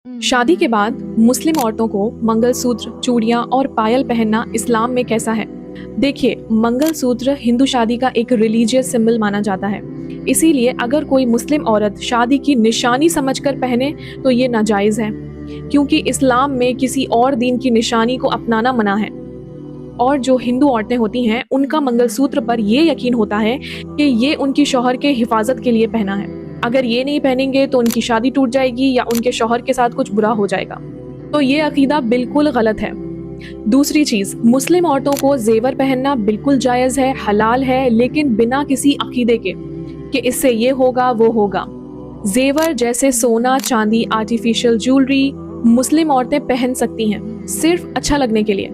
शादी के बाद मुस्लिम औरतों को मंगलसूत्र, चूड़ियां और पायल पहनना इस्लाम में कैसा है? देखिए, मंगलसूत्र हिंदू शादी का एक रिलीजियस सिंबल माना जाता है। इसीलिए अगर कोई मुस्लिम औरत शादी की निशानी समझकर पहने तो ये नाजायज है, क्योंकि इस्लाम में किसी और दीन की निशानी को अपनाना मना है। और जो हिंदू औरतें होती हैं, उनका मंगलसूत्र पर ये यकीन होता है कि ये उनकी शौहर के हिफाजत के लिए पहना है। अगर ये नहीं पहनेंगे तो उनकी शादी टूट जाएगी या उनके शौहर के साथ कुछ बुरा हो जाएगा। तो ये अकीदा बिल्कुल गलत है। दूसरी चीज, मुस्लिम औरतों को जेवर पहनना बिल्कुल जायज है, हलाल है, लेकिन बिना किसी अकीदे के कि इससे ये होगा वो होगा। जेवर जैसे सोना, चांदी, आर्टिफिशियल ज्वेलरी मुस्लिम औरतें पहन सकती हैं, सिर्फ अच्छा लगने के लिए।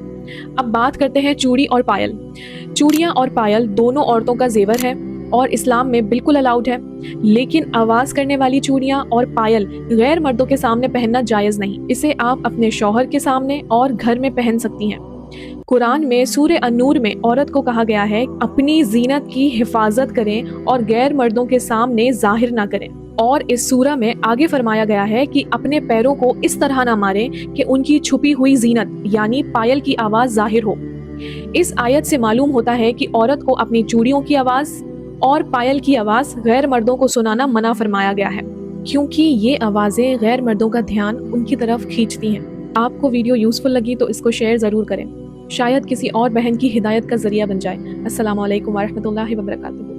अब बात करते हैं चूड़ी और पायल। चूड़ियां और पायल दोनों औरतों का जेवर है और इस्लाम में बिल्कुल अलाउड है, लेकिन आवाज करने वाली चूड़ियां और पायल गैर मर्दों के सामने पहनना जायज नहीं। इसे आप अपने शौहर के सामने और घर में पहन सकती हैं। कुरान में सूरे अन्नूर में औरत को कहा गया है अपनी जीनत की हिफाजत करें और गैर मर्दों के सामने जाहिर ना करें। और इस सूरा में आगे फरमाया गया है कि अपने पैरों को इस तरह ना मारें कि उनकी छुपी हुई जीनत यानी पायल की आवाज जाहिर हो। इस आयत से मालूम होता है कि औरत को अपनी चूड़ियों की आवाज और पायल की आवाज गैर मर्दों को सुनाना मना फरमाया गया है, क्योंकि ये आवाजें गैर मर्दों का ध्यान उनकी तरफ खींचती हैं। आपको वीडियो यूजफुल लगी तो इसको शेयर जरूर करें, शायद किसी और बहन की हिदायत का जरिया बन जाए। अस्सलाम वालेकुम वरहमतुल्लाहि वबरकातुहू।